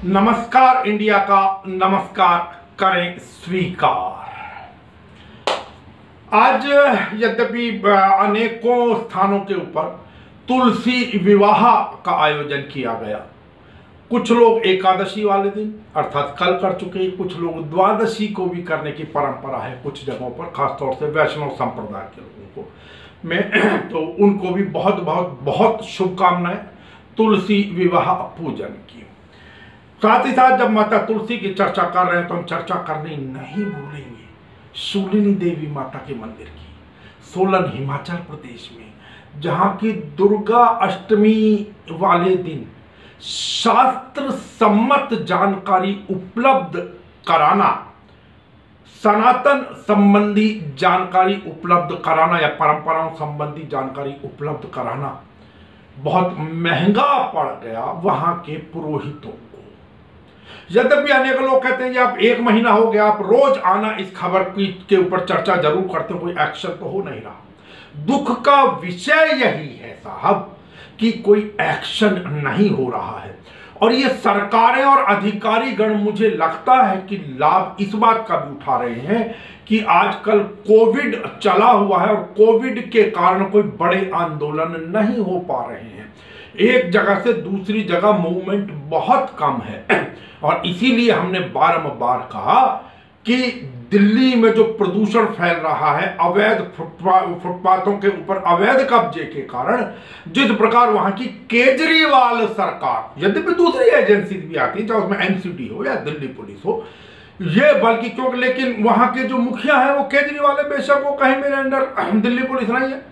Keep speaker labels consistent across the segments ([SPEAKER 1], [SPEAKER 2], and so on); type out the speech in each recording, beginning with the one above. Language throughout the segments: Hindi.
[SPEAKER 1] नमस्कार इंडिया का नमस्कार करें स्वीकार। आज यद्यपि अनेकों स्थानों के ऊपर तुलसी विवाह का आयोजन किया गया। कुछ लोग एकादशी वाले दिन अर्थात कल कर चुके, कुछ लोग द्वादशी को भी करने की परंपरा है कुछ जगहों पर, खासतौर से वैष्णव संप्रदाय के लोगों को मैं तो उनको भी बहुत बहुत बहुत शुभकामनाएं तुलसी विवाह पूजन की। साथ ही साथ जब माता तुलसी की चर्चा कर रहे हैं तो हम चर्चा करनी नहीं भूलेंगे शूलिनी देवी माता के मंदिर की, सोलन हिमाचल प्रदेश में, जहां की दुर्गा अष्टमी वाले दिन शास्त्र सम्मत जानकारी उपलब्ध कराना, सनातन संबंधी जानकारी उपलब्ध कराना या परंपराओं संबंधी जानकारी उपलब्ध कराना बहुत महंगा पड़ गया वहां के पुरोहितों को। यद्यपि अनेक लोग कहते हैं कि आप 1 महीना हो गया, आप रोज आना इस खबर के ऊपर चर्चा जरूर करते हो, कोई एक्शन तो हो नहीं रहा। दुख का विषय यही है साहब कि कोई एक्शन नहीं हो रहा है और ये सरकारें और अधिकारी गण मुझे लगता है कि लाभ इस बात का भी उठा रहे हैं कि आजकल कोविड चला हुआ है और कोविड के कारण कोई बड़े आंदोलन नहीं हो पा रहे हैं। एक जगह से दूसरी जगह मूवमेंट बहुत कम है और इसीलिए हमने बारंबार कहा कि दिल्ली में जो प्रदूषण फैल रहा है अवैध फुटपाथों के ऊपर अवैध कब्जे के कारण, जिस प्रकार वहां की केजरीवाल सरकार, यद्यपि दूसरी एजेंसी भी आती है चाहे उसमें एनसीटी हो या दिल्ली पुलिस हो, ये बल्कि क्योंकि लेकिन वहां के जो मुखिया है वो केजरीवाल है, बेशक वो कहीं मेरे अंडर दिल्ली पुलिस नहीं है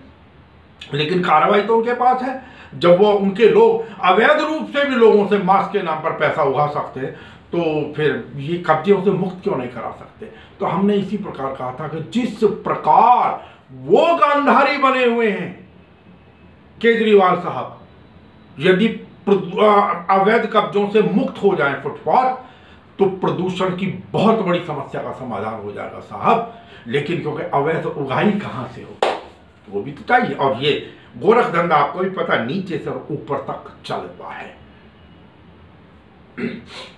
[SPEAKER 1] लेकिन कार्रवाई तो उनके पास है। जब वो उनके लोग अवैध रूप से भी लोगों से मास्क के नाम पर पैसा उगा सकते हैं तो फिर ये कब्जे से मुक्त क्यों नहीं करा सकते। तो हमने इसी प्रकार कहा था कि जिस प्रकार वो गांधारी बने हुए हैं केजरीवाल साहब, यदि अवैध कब्जों से मुक्त हो जाए फुटपाथ तो प्रदूषण की बहुत बड़ी समस्या का समाधान हो जाएगा साहब। लेकिन क्योंकि अवैध उगाही कहां से हो वो भी तो चाहिए और ये गोरख धंधा आपको भी पता नीचे से ऊपर तक चलता है।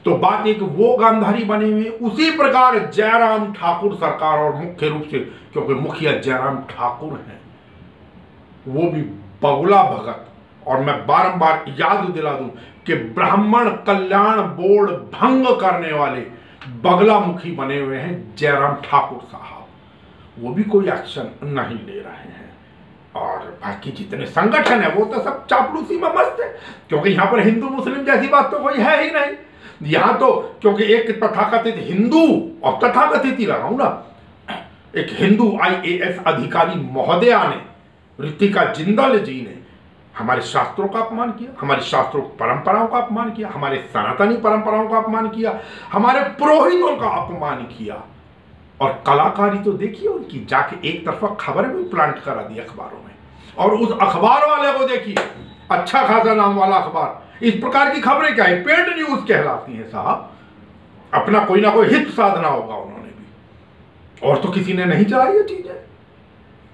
[SPEAKER 1] तो बात एक वो गांधारी बने हुए, उसी प्रकार जयराम ठाकुर सरकार और मुख्य रूप से क्योंकि मुखिया जयराम ठाकुर हैं वो भी बगुला भगत, और मैं बारंबार याद दिला दूं कि ब्राह्मण कल्याण बोर्ड भंग करने वाले बगला मुखी बने हुए हैं जयराम ठाकुर साहब, वो भी कोई एक्शन नहीं ले रहे हैं। और बाकी जितने संगठन है वो तो सब चापलूसी में मस्त है क्योंकि यहां पर हिंदू मुस्लिम जैसी बात तो कोई है ही नहीं। यहां तो क्योंकि एक तथाकथित हिंदू, और तथाकथित ही लगाऊं ना, एक हिंदू IAS अधिकारी महोदया ने, ऋतिका जिंदल जी ने हमारे शास्त्रों का अपमान किया, हमारे शास्त्रों परंपराओं का अपमान किया, हमारे सनातनी परंपराओं का अपमान किया, हमारे पुरोहितों का अपमान किया। और कलाकारी तो देखिए उनकी, जाके एक तरफा खबर भी प्लांट करा दी अखबारों में, और उस अखबार वाले को देखिए, अच्छा खासा नाम वाला अखबार, इस प्रकार की खबरें क्या है, पेड न्यूज कहलाती है साहब। अपना कोई ना कोई हित साधना होगा उन्होंने भी, और तो किसी ने नहीं चलाई ये चीजें।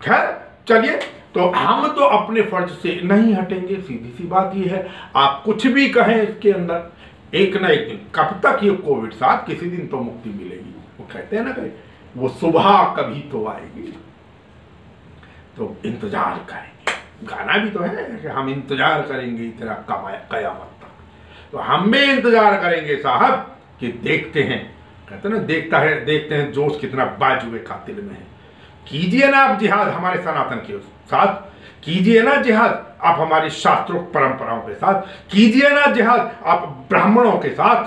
[SPEAKER 1] खैर चलिए, तो हम तो अपने फर्ज से नहीं हटेंगे, सीधी सी बात ये है। आप कुछ भी कहें इसके अंदर, एक ना एक दिन, कब तक ये कोविड साथ, किसी दिन तो मुक्ति मिलेगी। वो कहते हैं ना कि वो सुबह कभी तो आएगी, तो इंतजार करेंगे। गाना भी तो है कि हम इंतजार करेंगे तेरा कयामत तक, तो हम भी इंतजार करेंगे साहब कि देखते हैं, कहते हैं ना देखते हैं जोश कितना बाजुए कातिल में है। कीजिए ना आप जिहाद हमारे सनातन के साथ, कीजिए ना जिहाद आप हमारी शास्त्रोक्त परंपराओं के साथ, कीजिए ना जिहाद आप ब्राह्मणों के साथ,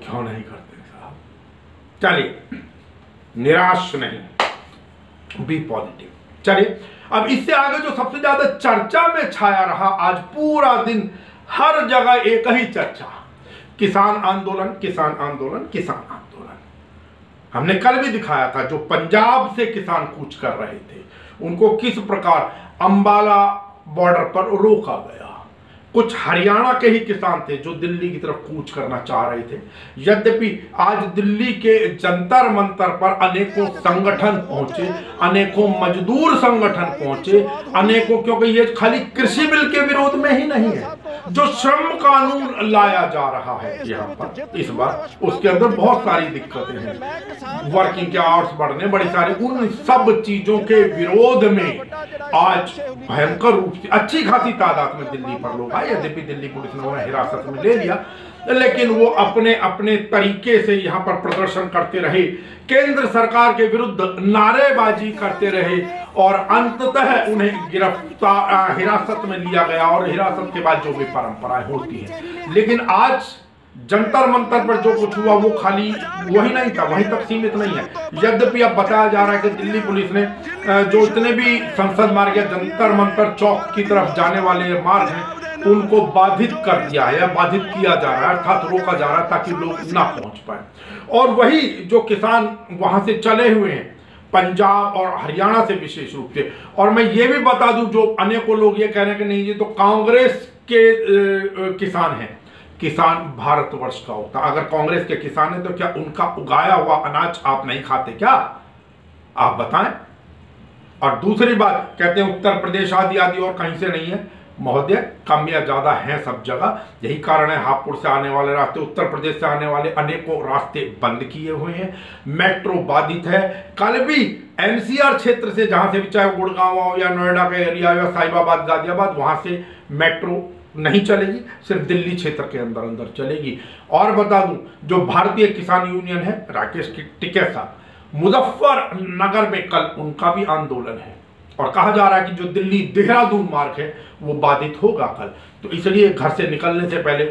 [SPEAKER 1] क्यों नहीं करते साहब। चलिए, निराश नहीं, बी पॉजिटिव। चलिए, अब इससे आगे जो सबसे ज्यादा चर्चा में छाया रहा आज पूरा दिन, हर जगह एक ही चर्चा, किसान आंदोलन, किसान आंदोलन, किसान आंदोलन। हमने कल भी दिखाया था जो पंजाब से किसान कूच कर रहे थे उनको किस प्रकार अंबाला बॉर्डर पर रोका गया। कुछ हरियाणा के ही किसान थे जो दिल्ली की तरफ कूच करना चाह रहे थे। यद्यपि आज दिल्ली के जंतर मंतर पर अनेकों संगठन पहुंचे, अनेकों मजदूर संगठन पहुंचे, अनेकों, क्योंकि ये खाली कृषि बिल के विरोध में ही नहीं है, जो श्रम कानून लाया जा रहा है यहाँ पर इस बार, उसके अंदर बहुत सारी दिक्कतें हैं, वर्किंग के आवर्स बढ़ने, बड़ी सारी, उन सब चीजों के विरोध में आज भयंकर रूप से अच्छी खासी तादाद में दिल्ली पर लोग आए। यद्यपि दिल्ली पुलिस ने उन्हें हिरासत में ले लिया, लेकिन वो अपने अपने तरीके से यहाँ पर प्रदर्शन करते रहे, केंद्र सरकार के विरुद्ध नारेबाजी करते रहे और अंततः उन्हें हिरासत में लिया गया और हिरासत के बाद जो भी परंपराएं होती हैं। लेकिन आज जंतर मंतर पर जो कुछ हुआ वो खाली वही नहीं था, वहीं तक सीमित नहीं है। यद्यपि अब बताया जा रहा है कि दिल्ली पुलिस ने जो इतने भी संसद मार्ग या जंतर मंतर चौक की तरफ जाने वाले मार्ग हैं उनको बाधित कर दिया है या बाधित किया जा रहा है, अर्थात रोका जा रहा है ताकि लोग ना पहुंच पाए। और वही जो किसान वहां से चले हुए हैं पंजाब और हरियाणा से विशेष रूप से, और मैं ये भी बता दूं जो अनेकों लोग ये कह रहे हैं कि नहीं ये तो कांग्रेस के किसान हैं, किसान भारतवर्ष का होता, अगर कांग्रेस के किसान है तो क्या उनका उगाया हुआ अनाज आप नहीं खाते क्या? आप बताएं। और दूसरी बात कहते हैं उत्तर प्रदेश आदि आदि और कहीं से नहीं है, महोदय कमियां ज्यादा हैं सब जगह। यही कारण है हापुड़ से आने वाले रास्ते, उत्तर प्रदेश से आने वाले अनेकों रास्ते बंद किए हुए हैं, मेट्रो बाधित है। कल भी एनसीआर क्षेत्र से जहां से भी, चाहे गुड़गांव हो या नोएडा का एरिया या साहिबाबाद गाजियाबाद, वहां से मेट्रो नहीं चलेगी, सिर्फ दिल्ली क्षेत्र के अंदर अंदर चलेगी। और बता दूं जो भारतीय किसान यूनियन है, राकेश टिकैत साहब, मुजफ्फरनगर में कल उनका भी आंदोलन है और कहा जा रहा है कि जो दिल्ली देहरादून मार्ग है वो बाधित होगा कल, तो इसलिए घर से निकलने से पहले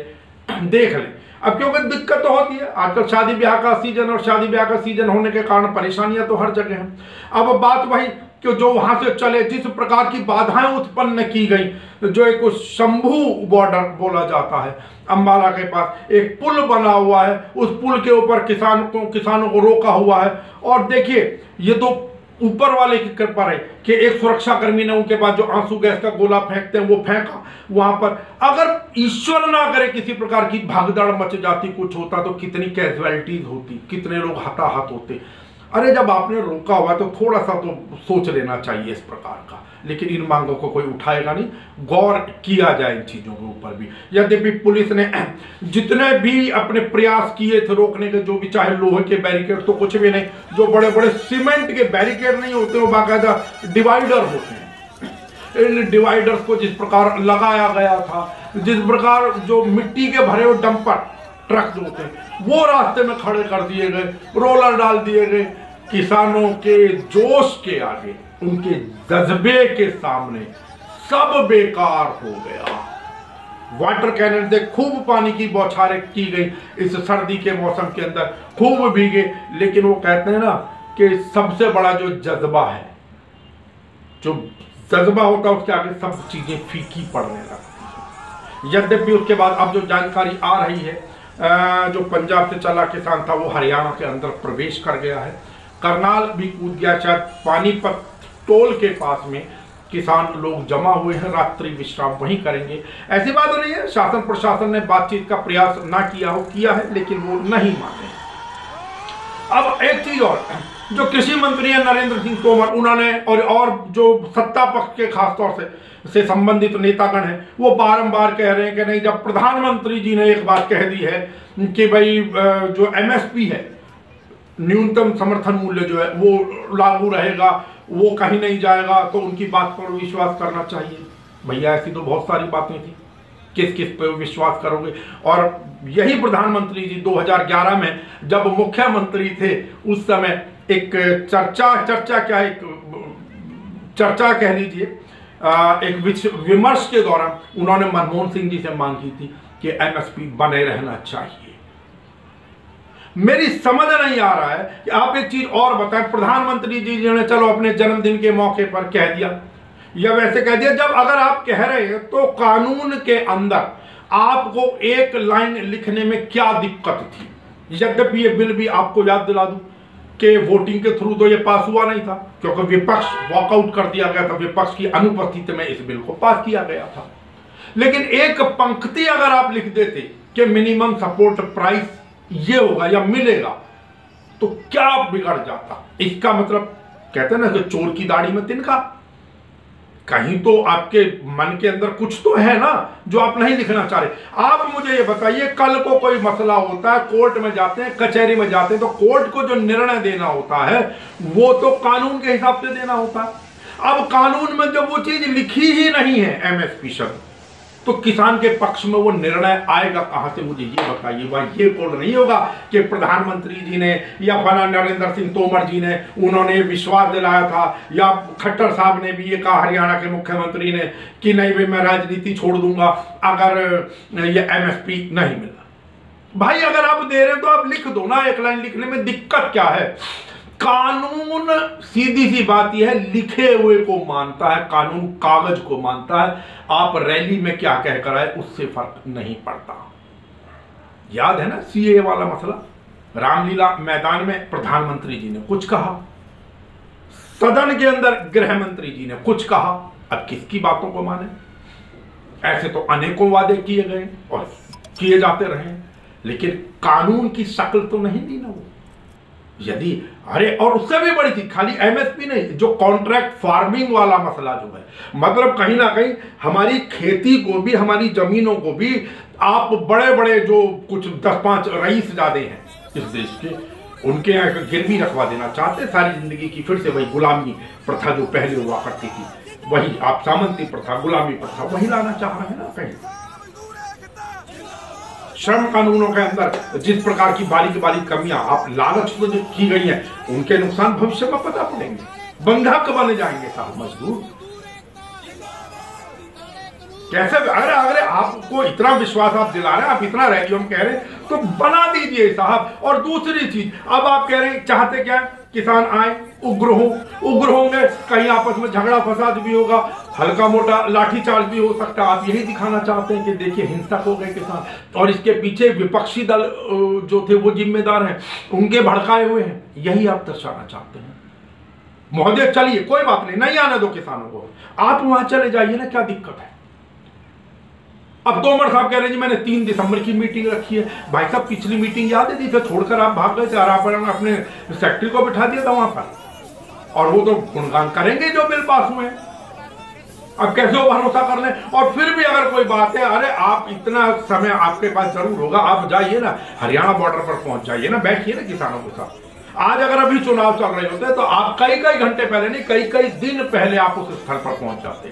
[SPEAKER 1] देख लें। अब क्योंकि दिक्कत तो होती है, आजकल शादी ब्याह का सीजन, और शादी ब्याह का सीजन होने के कारण परेशानियां तो हर जगह हैं। अब बात वही कि जो वहां से चले, जिस प्रकार की बाधाएं उत्पन्न की गई, जो एक शंभू बॉर्डर बोला जाता है, अंबाला के पास एक पुल बना हुआ है, उस पुल के ऊपर किसानों को रोका हुआ है। और देखिए ये तो ऊपर वाले की कृपा रही कि एक सुरक्षाकर्मी ने उनके पास जो आंसू गैस का गोला फेंकते हैं वो फेंका वहां पर। अगर ईश्वर ना करे किसी प्रकार की भागदौड़ मच जाती, कुछ होता तो कितनी कैजुअलिटीज होती, कितने लोग हताहत होते। अरे जब आपने रोका हुआ तो थोड़ा सा तो सोच लेना चाहिए इस प्रकार का, लेकिन इन मांगों को कोई उठाएगा नहीं, गौर किया जाए इन चीजों के ऊपर भी। यद्यपि पुलिस ने जितने भी अपने प्रयास किए थे रोकने के, जो भी, चाहे लोहे के बैरिकेड तो कुछ भी नहीं, जो बड़े बड़े सीमेंट के बैरिकेड नहीं होते, वो बाकायदा डिवाइडर होते हैं। इन डिवाइडर्स को जिस प्रकार लगाया गया था, जिस प्रकार जो मिट्टी के भरे हुए डंपर ट्रक जो होते हैं वो रास्ते में खड़े कर दिए गए, रोलर डाल दिए गए, किसानों के जोश के आगे, उनके जज्बे के सामने सब बेकार हो गया। वाटर कैनन से खूब पानी की बौछारें की गई इस सर्दी के मौसम के अंदर, खूब भीगे, लेकिन वो कहते हैं ना कि सबसे बड़ा जो जज्बा है, जो जज्बा होता है उसके आगे सब चीजें फीकी पड़ने लगती है। यद्यपि उसके बाद अब जो जानकारी आ रही है, जो पंजाब से चला किसान था वो हरियाणा के अंदर प्रवेश कर गया है, करनाल भी कूद गया, शायद पानीपत टोल के पास में किसान लोग जमा हुए हैं, रात्रि विश्राम वहीं करेंगे। ऐसी बात नहीं है, शासन प्रशासन ने बातचीत का प्रयास ना किया हो, किया है, लेकिन वो नहीं माने। अब एक चीज और, जो कृषि मंत्री है नरेंद्र सिंह तोमर, उन्होंने और जो सत्ता पक्ष के खासतौर से संबंधित नेतागण हैं, वो बारंबार कह रहे हैं कि नहीं, जब प्रधानमंत्री जी ने एक बात कह दी है कि भाई जो एमएसपी है, न्यूनतम समर्थन मूल्य जो है वो लागू रहेगा, वो कहीं नहीं जाएगा, तो उनकी बात पर विश्वास करना चाहिए। भैया ऐसी तो बहुत सारी बातें थी, किस किस पे विश्वास करोगे? और यही प्रधानमंत्री जी 2011 में जब मुख्यमंत्री थे उस समय एक चर्चा कह लीजिए, एक विमर्श के दौरान उन्होंने मनमोहन सिंह जी से मांग की थी कि एमएसपी बने रहना चाहिए। मेरी समझ नहीं आ रहा है कि आप एक चीज और बताएं, प्रधानमंत्री जी ने चलो अपने जन्मदिन के मौके पर कह दिया या वैसे कह दिया, जब अगर आप कह रहे हैं तो कानून के अंदर आपको एक लाइन लिखने में क्या दिक्कत थी? यद्यपि ये बिल भी आपको याद दिला दूं कि वोटिंग के थ्रू तो ये पास हुआ नहीं था, क्योंकि विपक्ष वॉकआउट कर दिया गया था, विपक्ष की अनुपस्थिति में इस बिल को पास किया गया था। लेकिन एक पंक्ति अगर आप लिख देते कि मिनिमम सपोर्ट प्राइस ये होगा या मिलेगा, तो क्या बिगड़ जाता? इसका मतलब कहते हैं ना कि चोर की दाढ़ी में तिनका, कहीं तो आपके मन के अंदर कुछ तो है ना जो आप नहीं लिखना चाह रहे। आप मुझे ये बताइए, कल को कोई मसला होता है, कोर्ट में जाते हैं, कचहरी में जाते हैं, तो कोर्ट को जो निर्णय देना होता है वो तो कानून के हिसाब से देना होता है। अब कानून में जब वो चीज लिखी ही नहीं है एमएसपी शब्द, तो किसान के पक्ष में वो निर्णय आएगा कहां से, मुझे ये बताइए। वह ये बोल नहीं होगा कि प्रधानमंत्री जी ने या फला नरेंद्र सिंह तोमर जी ने उन्होंने विश्वास दिलाया था, या खट्टर साहब ने भी ये कहा, हरियाणा के मुख्यमंत्री ने, कि नहीं भाई मैं राजनीति छोड़ दूंगा अगर ये एमएसपी नहीं मिला। भाई अगर आप दे रहे हो तो आप लिख दो ना, एक लाइन लिखने में दिक्कत क्या है। कानून सीधी सी बात यह है, लिखे हुए को मानता है, कानून कागज को मानता है। आप रैली में क्या कहकर आए उससे फर्क नहीं पड़ता। याद है ना सीए वाला मसला, रामलीला मैदान में प्रधानमंत्री जी ने कुछ कहा, सदन के अंदर गृह मंत्री जी ने कुछ कहा। अब किसकी बातों को माने? ऐसे तो अनेकों वादे किए गए और किए जाते रहे, लेकिन कानून की शक्ल तो नहीं दी ना वो। यदि अरे, और उससे भी बड़ी चीज, खाली एमएसपी नहीं, जो कॉन्ट्रैक्ट फार्मिंग वाला मसला जो है, मतलब कहीं ना कहीं हमारी खेती को भी, हमारी जमीनों को भी आप बड़े बड़े जो कुछ 10-5 रईस ज्यादा हैं इस देश के, उनके यहाँ गिरवी रखवा देना चाहते, सारी जिंदगी की फिर से वही गुलामी प्रथा जो पहले हुआ करती थी, वही आप सामंती प्रथा, गुलामी प्रथा, वही लाना चाह रहे हैं ना। कहीं श्रम कानूनों के अंदर जिस प्रकार की बारीक कमियां आप लालच में जो की गई हैं, उनके नुकसान भविष्य में पता पड़ेंगे। बंधक बने जाएंगे साहब मजदूर। कैसे? अरे आपको इतना विश्वास आप दिला रहे हैं, आप इतना रैलियों में कह रहे हैं, तो बना दीजिए साहब। और दूसरी चीज, अब आप कह रहे हैं, चाहते क्या, किसान आए, उग्र होंगे, कहीं आपस में झगड़ा फसाद भी होगा, हल्का मोटा लाठीचार्ज भी हो सकता है। आप यही दिखाना चाहते हैं कि देखिए हिंसक हो गए किसान, और इसके पीछे विपक्षी दल जो थे वो जिम्मेदार हैं, उनके भड़काए हुए हैं, यही आप दर्शाना चाहते हैं। महोदय चलिए कोई बात नहीं आने दो किसानों को, आप वहां चले जाइए ना, क्या दिक्कत है। अब तोमर साहब कह रहे हैं जी मैंने 3 दिसंबर की मीटिंग रखी है। भाई साहब पिछली मीटिंग याद है, जिसे छोड़कर आप भाग गए थे और आप अपने सेक्रेटरी को बिठा दिया था वहां पर, और वो तो गुणगान करेंगे जो बिल पास हुए। अब कैसे वो भरोसा कर लें? और फिर भी अगर कोई बात है, अरे आप इतना समय आपके पास जरूर होगा, आप जाइए ना हरियाणा बॉर्डर पर पहुंच जाइए ना, बैठिए ना किसानों के साथ। आज अगर अभी चुनाव चल रहे होते तो आप कई घंटे पहले नहीं, कई दिन पहले आप उस स्थल पर पहुंच जाते,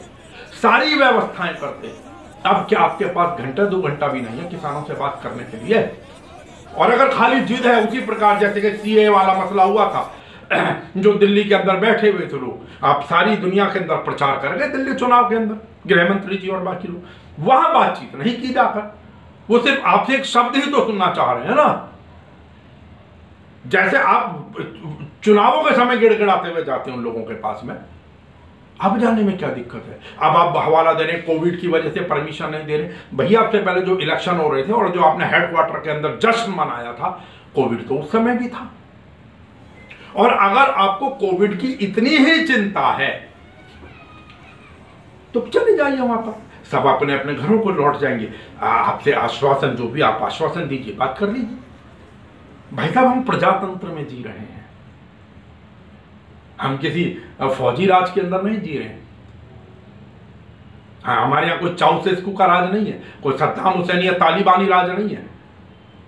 [SPEAKER 1] सारी व्यवस्थाएं करते। अब क्या आपके पास घंटा 2 घंटा भी नहीं है किसानों से बात करने के लिए? और अगर खाली जिद है, उसी प्रकार जैसे कि सीए वाला मसला हुआ था, जो दिल्ली के अंदर बैठे हुए थे लोग, आप सारी दुनिया के अंदर प्रचार कर गए दिल्ली चुनाव के अंदर, गृह मंत्री जी और बाकी लोग, वहां बातचीत नहीं की जाकर, वो सिर्फ आपसे एक शब्द ही तो सुनना चाह रहे हैं ना। जैसे आप चुनावों के समय गिड़गिड़ाते हुए जाते हैं उन लोगों के पास में, अब जाने में क्या दिक्कत है? अब आप हवाला दे रहे, कोविड की वजह से परमिशन नहीं दे रहे। भैया आपसे पहले जो इलेक्शन हो रहे थे और जो आपने हेडक्वार्टर के अंदर जश्न मनाया था, कोविड तो उस समय भी था। और अगर आपको कोविड की इतनी ही चिंता है तो चले जाइए वहां पर, सब अपने अपने घरों को लौट जाएंगे। आपसे आश्वासन जो भी आप आश्वासन दीजिए, बात कर लीजिए। भाई साहब हम प्रजातंत्र में जी रहे हैं, हम किसी फौजी राज के अंदर नहीं जी रहे हैं। हाँ, हमारे यहाँ कोई चाउसेस्कू का राज नहीं है, कोई सद्दाम हुसैन या तालिबानी राज नहीं है।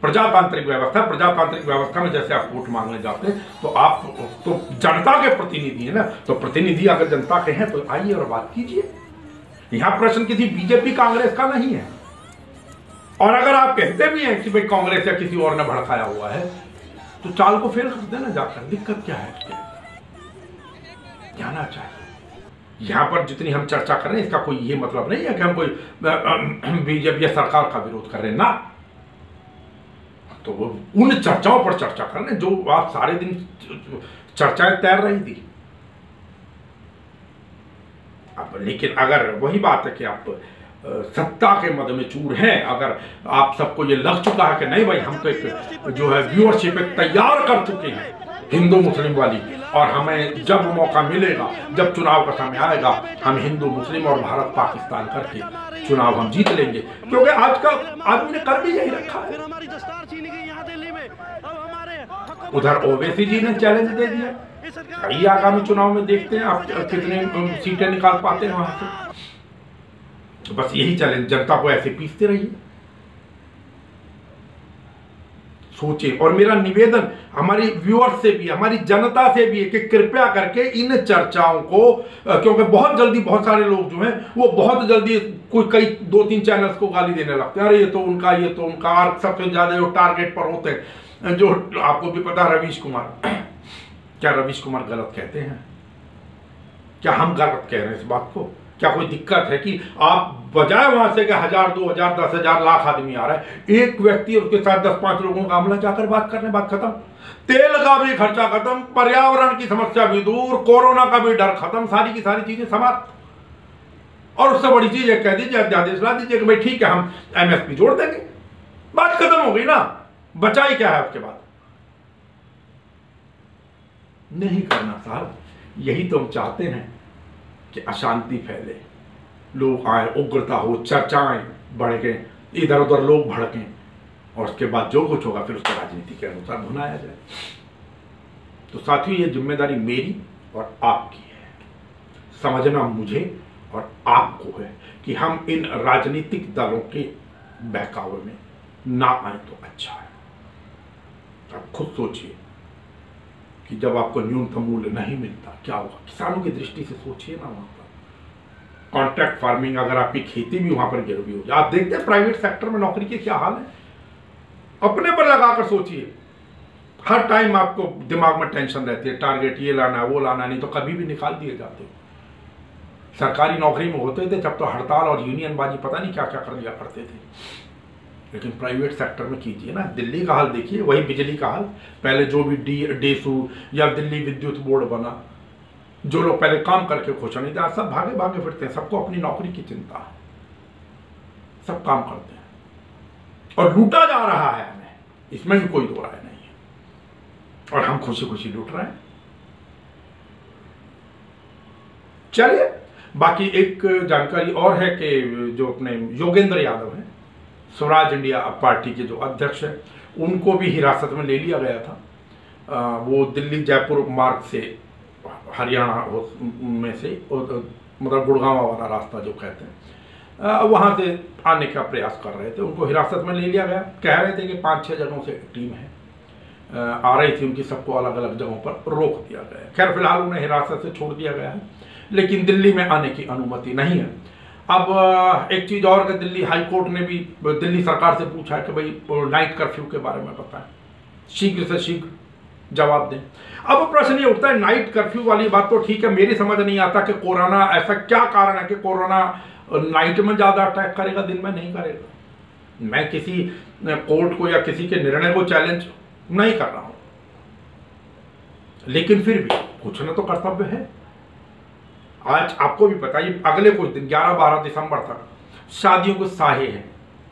[SPEAKER 1] प्रजातांत्रिक व्यवस्था में जैसे आप वोट मांगने जाते हैं तो आप तो जनता के प्रतिनिधि है ना, तो प्रतिनिधि अगर जनता के हैं तो आइए और बात कीजिए। यहां प्रश्न किसी बीजेपी कांग्रेस का नहीं है। और अगर आप कहते भी हैं कि भाई कांग्रेस या किसी और ने भड़काया हुआ है, तो चाल को फेल कर देना जाकर, दिक्कत क्या है? जाना चाहिए। यहां पर जितनी हम चर्चा कर रहे हैं इसका कोई ये मतलब नहीं है कि हम कोई बीजेपी या सरकार का विरोध कर रहे हैं ना, तो वो उन चर्चाओं पर चर्चा कर रहे हैं जो आप सारे दिन चर्चाएं तैर रही थी। अब लेकिन अगर वही बात है कि आप सत्ता के मद में चूर हैं, अगर आप सबको ये लग चुका है कि नहीं भाई हम तो एक जो है व्यूअरशिप तैयार कर चुके हैं हिंदू मुस्लिम वाली, और हमें जब मौका मिलेगा, जब चुनाव का समय आएगा, हम हिंदू मुस्लिम और भारत पाकिस्तान करके चुनाव हम जीत लेंगे, क्योंकि आज का आदमी ने कर भी यही रखा है। उधर ओवैसी जी ने चैलेंज दे दिया ये आगामी चुनाव में देखते हैं आप कितने सीटें निकाल पाते हैं वहां से। बस यही चैलेंज, जनता को ऐसे पीसते रहिए। सोचिए, और मेरा निवेदन हमारी व्यूअर्स से भी, हमारी जनता से भी है कि कृपया करके इन चर्चाओं को, क्योंकि बहुत जल्दी बहुत सारे लोग जो हैं वो बहुत जल्दी कोई कई 2-3 चैनल्स को गाली देने लगते हैं, अरे ये तो उनका, ये तो उनका। और सबसे ज्यादा जो टारगेट पर होते हैं, जो आपको भी पता, रवीश कुमार। क्या रवीश कुमार गलत कहते हैं? क्या हम गलत कह रहे हैं इस बात को? क्या कोई दिक्कत है कि आप बजाय वहां से कि 1000, 2000, 10,000, लाख आदमी आ रहा है, एक व्यक्ति और उसके साथ 10-5 लोगों का अमला जाकर बात करने, बात खत्म। तेल का भी खर्चा खत्म, पर्यावरण की समस्या भी दूर, कोरोना का भी डर खत्म, सारी की सारी चीजें समाप्त। और उससे बड़ी चीज कह दीजिए, अध्यादेश ला दीजिए कि भाई ठीक है हम MSP जोड़ देंगे, बात खत्म हो गई ना। बचा ही क्या है उसके बाद? नहीं करना साहब। यही तो हम चाहते हैं कि अशांति फैले, लोग आए, उग्रता हो, चर्चाएं बढ़ गए, इधर उधर लोग भड़कें, और उसके बाद जो कुछ होगा फिर उसको राजनीति के अनुसार भुनाया जाए। तो साथियों, ये जिम्मेदारी मेरी और आपकी है। समझना मुझे और आपको है कि हम इन राजनीतिक दलों के बहकावे में ना आए तो अच्छा है। आप खुद सोचिए कि जब आपको न्यूनतम मूल्य नहीं मिलता क्या होगा। किसानों की दृष्टि से सोचिए ना, वहां पर कॉन्ट्रैक्ट फार्मिंग, अगर आपकी खेती भी वहां पर गिरवी हो जाए। आप देखते हैं प्राइवेट सेक्टर में नौकरी के क्या हाल है, अपने पर लगाकर सोचिए। हर टाइम आपको दिमाग में टेंशन रहती है, टारगेट ये लाना है, वो लाना, नहीं तो कभी भी निकाल दिए जाते हो। सरकारी नौकरी में होते थे जब तो हड़ताल और यूनियनबाजी पता नहीं क्या क्या कर लिया करते थे, लेकिन प्राइवेट सेक्टर में कीजिए ना। दिल्ली का हाल देखिए, वही बिजली का हाल। पहले जो भी डेसू या दिल्ली विद्युत बोर्ड बना, जो लोग पहले काम करके खुश नहीं थे, सब भागे भागे फिरते हैं, सबको अपनी नौकरी की चिंता है, सब काम करते हैं और लूटा जा रहा है हमें, इसमें भी कोई दो राय नहीं है, और हम खुशी खुशी लूट रहे हैं। चलिए, बाकी एक जानकारी और है कि जो अपने योगेंद्र यादव हैं, स्वराज इंडिया पार्टी के जो अध्यक्ष हैं, उनको भी हिरासत में ले लिया गया था। वो दिल्ली जयपुर मार्ग से, हरियाणा में से, मतलब गुड़गांव वाला रास्ता जो कहते हैं, वहाँ से आने का प्रयास कर रहे थे। उनको हिरासत में ले लिया गया। कह रहे थे कि 5-6 जगहों से टीम है आ रही थी उनकी, सबको अलग अलग जगहों पर रोक दिया गया। खैर फिलहाल उन्हें हिरासत से छोड़ दिया गया है, लेकिन दिल्ली में आने की अनुमति नहीं है। अब एक चीज और, कि दिल्ली हाई कोर्ट ने भी दिल्ली सरकार से पूछा है कि भाई नाइट कर्फ्यू के बारे में बताएं, शीघ्र से शीघ्र जवाब दें। अब प्रश्न ये उठता है, नाइट कर्फ्यू वाली बात तो ठीक है, मेरी समझ नहीं आता कि कोरोना, ऐसा क्या कारण है कि कोरोना नाइट में ज्यादा अटैक करेगा, दिन में नहीं करेगा। मैं किसी कोर्ट को या किसी के निर्णय को चैलेंज नहीं कर रहा हूं, लेकिन फिर भी कुछ न तो कर्तव्य है। आज आपको भी पता है, अगले कुछ दिन 11-12 दिसंबर तक शादियों के साहे हैं,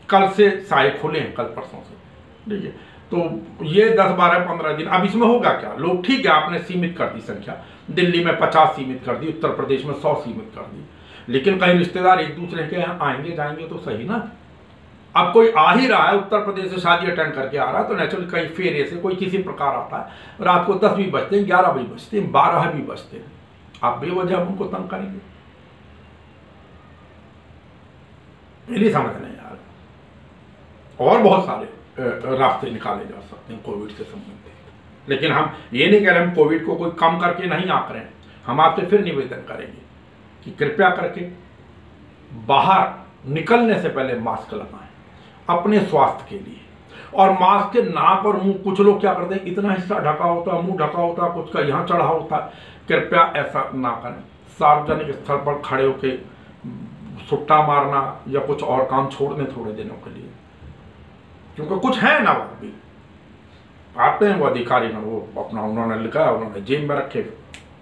[SPEAKER 1] कल से साहे खुले हैं, कल परसों से, ठीक है। तो ये 10-12-15 दिन, अब इसमें होगा क्या? लोग, ठीक है आपने सीमित कर दी संख्या, दिल्ली में 50 सीमित कर दी, उत्तर प्रदेश में 100 सीमित कर दी, लेकिन कहीं रिश्तेदार एक दूसरे के यहाँ आएंगे जाएंगे तो सही ना। अब कोई आ ही रहा है, उत्तर प्रदेश से शादी अटेंड करके आ रहा है, तो नेचुरली कहीं फेरे से कोई किसी प्रकार आता है, रात को 10 भी बजते हैं, 11 भी बजते हैं, 12 भी बजते हैं, आप बेवजह उनको तंग करेंगे, मेरी समझ नहीं यार। और बहुत सारे रास्ते निकाले जा सकते हैं कोविड से संबंधित, लेकिन हम ये नहीं कह रहे हम कोविड को कोई कम करके नहीं आंक रहे हैं। हम आपसे फिर निवेदन करेंगे कि कृपया करके बाहर निकलने से पहले मास्क लगाएं अपने स्वास्थ्य के लिए, और मास्क के नाक और मुंह, कुछ लोग क्या करते हैं, इतना हिस्सा ढका होता है, मुंह ढका होता है, कुछ का यहाँ चढ़ा होता है, कृपया ऐसा ना करें। सार्वजनिक स्थल पर खड़े होकर सुट्टा मारना या कुछ और काम छोड़ दें थोड़े दिनों के लिए, क्योंकि कुछ है ना, वहां भी आते हैं वो अधिकारी, वो अपना उन्होंने लिखा, उन्होंने जेब में रखे,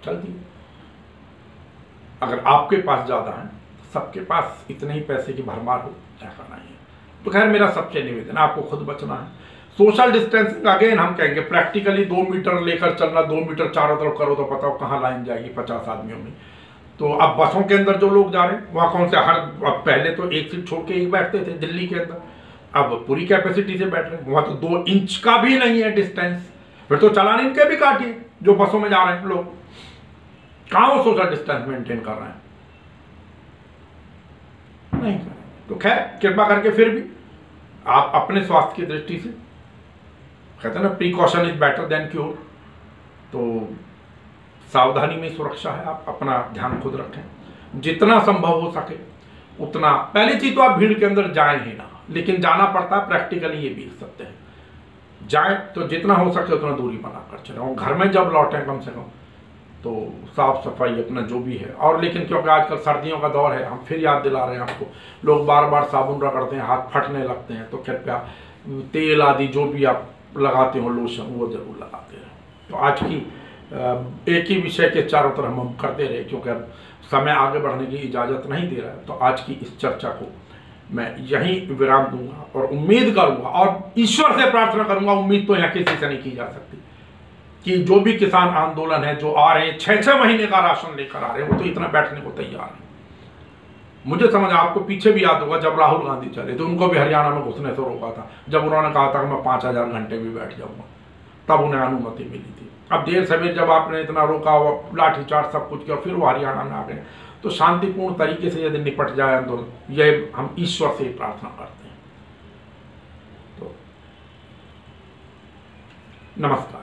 [SPEAKER 1] चल दिए। अगर आपके पास ज्यादा है, सबके पास इतने ही पैसे की भरमार हो, ऐसा नहीं है। तो खैर मेरा सबसे निवेदन, आपको खुद बचना है। सोशल डिस्टेंसिंग अगेन हम कहेंगे, प्रैक्टिकली 2 मीटर लेकर चलना, 2 मीटर चारों तरफ करो तो बताओ कहाँ लाइन जाएगी 50 आदमियों में। तो अब बसों के अंदर जो लोग जा रहे हैं वहाँ कौन से, अब पहले तो एक सीट छोड़ के एक बैठते थे दिल्ली के अंदर, अब पूरी कैपेसिटी से बैठ रहे हैं, वहाँ तो 2 इंच का भी नहीं है डिस्टेंस, फिर तो चालान इनके भी काटिए, जो बसों में जा रहे हैं लोग, कहाँ वो सोशल डिस्टेंस मेंटेन कर रहे हैं? नहीं कर रहे। तो खैर कृपा करके फिर भी आप अपने स्वास्थ्य की दृष्टि से, कहते हैं ना precaution is better than cure, तो सावधानी में सुरक्षा है, आप अपना ध्यान खुद रखें, जितना संभव हो सके उतना। पहली चीज तो आप भीड़ के अंदर जाएं ही ना, लेकिन जाना पड़ता है, प्रैक्टिकली ये भी सत्य है। जाएं तो जितना हो सके उतना दूरी बनाकर चलें, और घर में जब लौटें कम से कम तो साफ सफाई अपना जो भी है। और लेकिन क्योंकि आजकल सर्दियों का दौर है, हम फिर याद दिला रहे हैं आपको, लोग बार बार साबुन रगड़ते हैं, हाथ फटने लगते हैं, तो कृपया तेल आदि जो भी आप लगाते हो, लोशन, वो जरूर लगाते रहें। तो आज की एक ही विषय के चारों तरफ हम करते रहे, क्योंकि अब समय आगे बढ़ने की इजाज़त नहीं दे रहा है। तो आज की इस चर्चा को मैं यहीं विराम दूंगा और उम्मीद करूंगा और ईश्वर से प्रार्थना करूंगा, उम्मीद तो यहाँ किसी से नहीं की जा सकती, कि जो भी किसान आंदोलन है, जो आ रहे हैं 6-6 महीने का राशन लेकर आ रहे हैं, वो तो इतना बैठने को तैयार है। मुझे समझ, आपको पीछे भी याद होगा जब राहुल गांधी चले तो उनको भी हरियाणा में घुसने से रोका था, जब उन्होंने कहा था कि मैं 5000 घंटे भी बैठ जाऊंगा, तब उन्हें अनुमति मिली थी। अब देर सवेर जब आपने इतना रोका, लाठीचार्ज सब कुछ किया, फिर वो हरियाणा में आ गए। तो शांतिपूर्ण तरीके से यदि निपट जाए आंदोलन, यह हम ईश्वर से प्रार्थना करते हैं। तो नमस्कार।